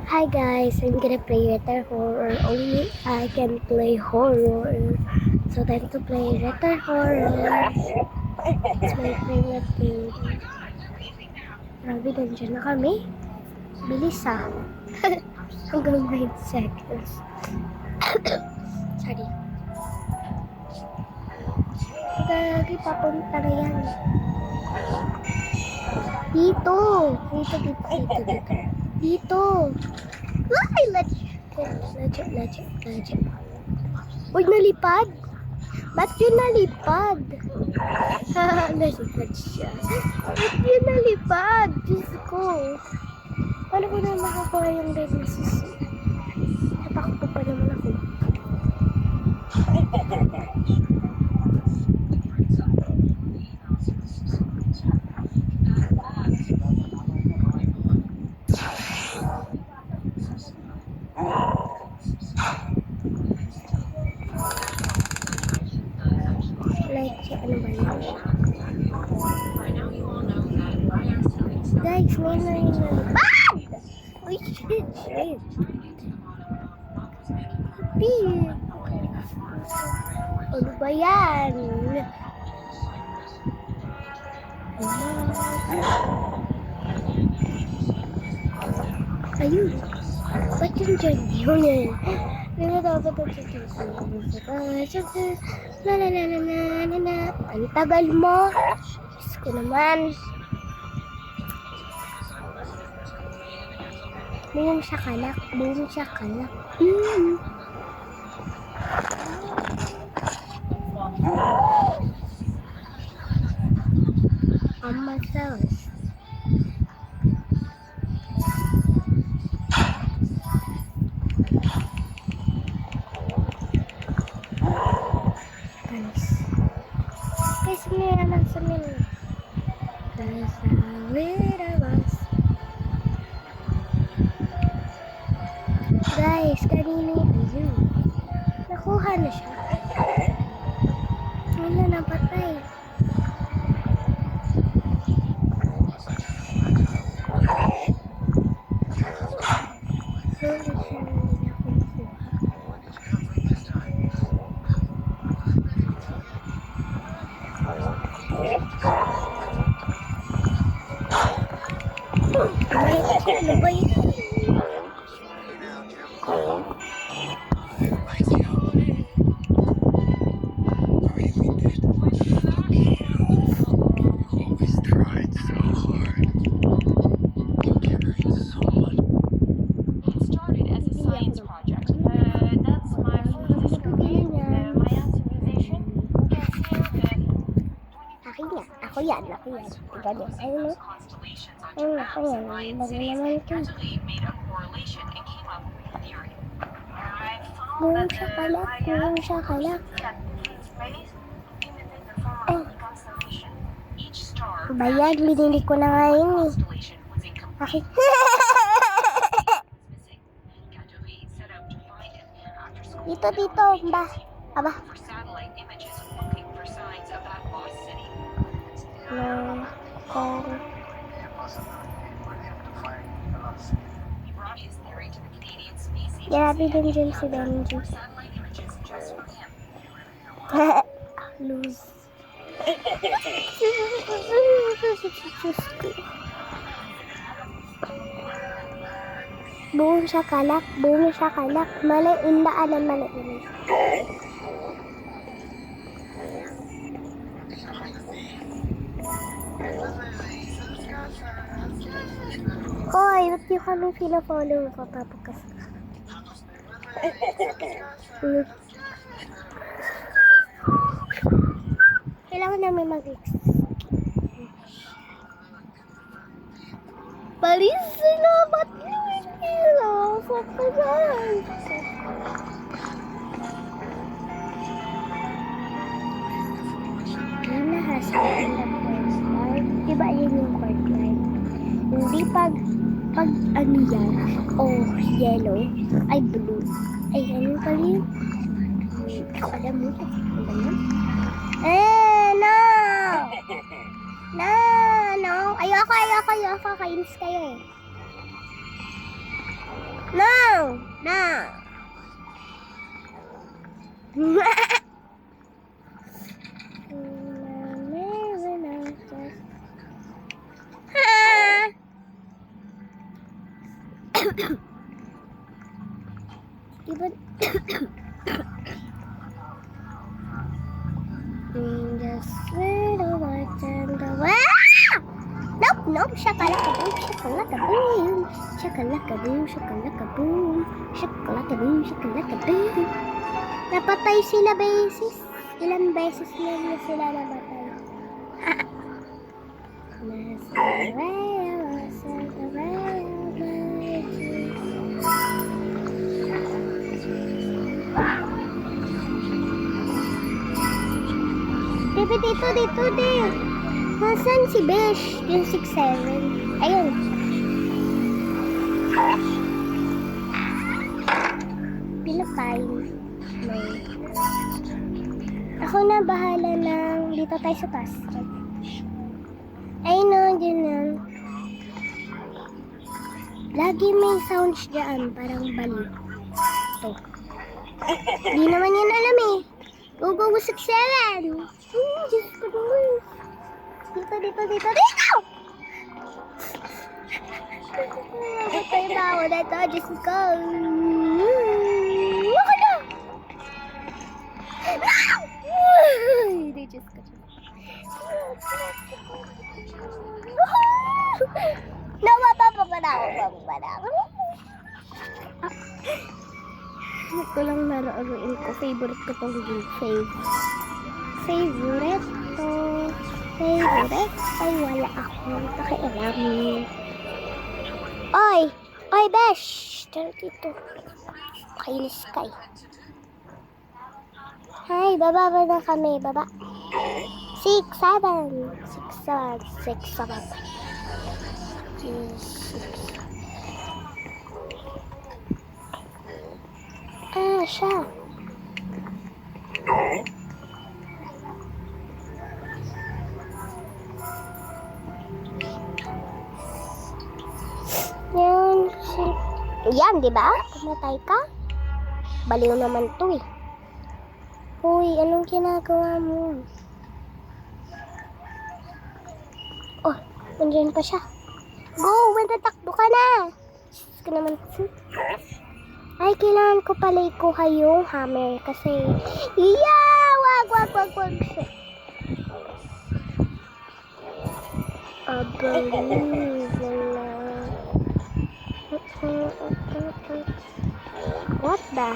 Hi guys, I'm gonna play Retro Horror. Only I can play horror. So time to play Retro Horror. It's my favorite game. Grabe, nandiyan na kami. Bilis ah. Hanggang 9 seconds. Sorry. Gagi, papunta na yan. Dito. Dito. Ay, legit. Uy, nalipad? Ba't yun nalipad? Nalipad siya. Ba't yun nalipad? Diyos ko. Paano ko na makakuha yung red na susi? Natakot pa naman ako. Like, ano ba yun? Guys, may nalipad! Uy, shit. Pig! Ano ba yan? Ayun. Ba't yun dyan? Yun eh. Hindi na dapat ang ang tagal mo. Diyos ko naman. Boom shakalak. Amasawas. Guys, may naman sa menu. Guys, kanina yun. Nakuha na siya. Ano, napatay. Ano ba yun? Ako yan. Ganyan. Ayun, ako yan. Naman ito. Boom shakalak. Oh. Bayad, binili ko na nga yun eh. Bakit? Dito, ba? Aba. Grabe din dyan si Benji. Lose. Boom shakalak. Maliin daanan, maliin. Hoy, ba't yung kami pinafollow ko tapos kailangan namin mag-ex. Balis sila, ba't yung sila? Sapagan. Yan na hasalan na court. Diba yun yung court line? Hindi pag ano yan, yellow, ay blue. Ay, ano pala yun? Hindi ko alam mo. No! Ayoko. Kainis kayo eh. Now. Even in the sweet of light and the nope, nope, shakalaka-boom, shakalaka-boom, shakalaka-boom, shakalaka-boom, shakalaka-boom, shakalaka-boom. Napatay sila beses. Ilang beses na sila namatay. Bebe, dito, di. Nasaan si Besh? Yung 6'7". Ayun. Pinapay. No. Ako na bahala ng dito tayo sa taas. Ay no, dyan na. Lagi may sounds dyan, parang bali. Ito. Di naman yan alam eh. Go, 6'7". Diyos ko naman. Dito. Matay ba ako na ito? Diyos ko. Waka na. Hindi, Diyos ko. Mapapapala ako. Ito lang naroon ko. Favorite ko tong game. Favorite to. Ay, wala akong pakialam. Oy, Besh! Tara dito. Kainis ka eh. Hi, baba na kami. Baba. 6'7". Siya. Yan, di ba? Pumatay ka? Baliw naman to eh. Uy, anong ginagawa mo? Oh, nandiyan pa siya. Go, matatakbo ka na. Diyos ko naman. Ay, kailangan ko pala ikuha yung hammer kasi wag. What the?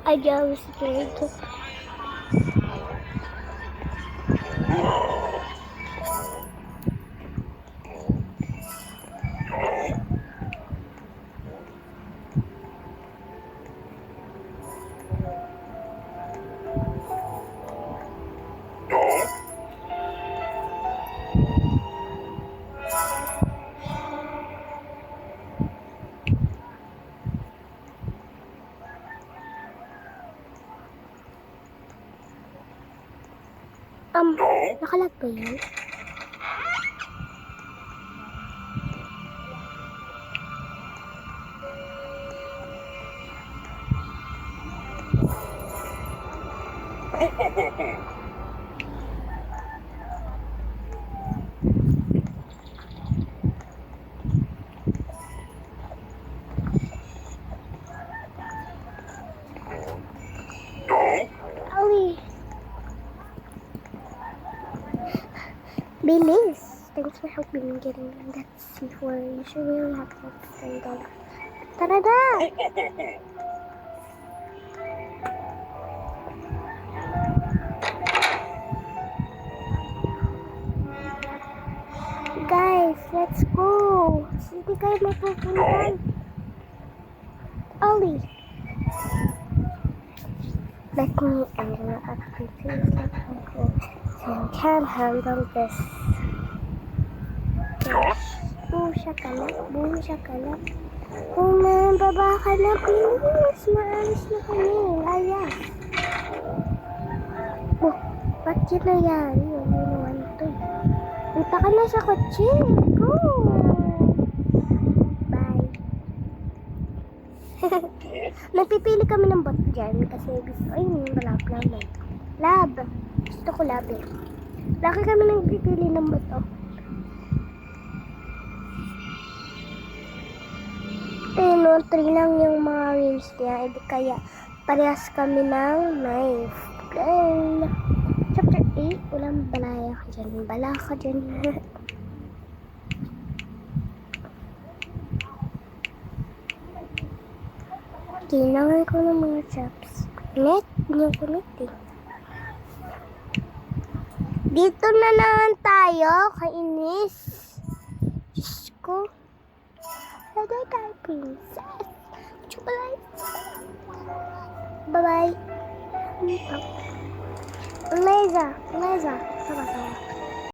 I just scared. Nakalag ba yan? Bilis! Thanks for helping me getting that C4. You should really have $10. Tara na! Guys, let's go! Hindi kayo mapupuntan. Ollie! Let me enter a computer. So I can't handle this. Boom, shakalak. Oh man, baba ka na, please. Maalis na kami. Layas. Oh, ba't yun na yan? Yun, to. Punta ka na sa kotse. Go! Nagpipili kami ng bot dyan kasi gusto, ayun yung lab namin. Lab. Gusto ko lab eh. Laki kami nagpipili ng bot oh. Ayun no, 3 lang yung mga wins niya. Edi kaya parehas kami ng 9. Then, chapter 8, walang balaya ka dyan. Bala ka dyan. Kailangan ko ng mga chops. Net, hindi ko net eh. Dito na naman tayo, kainis. Diyos ko. Lagay tayo, princess. Chocolate. Bye-bye. Liza. Sawa.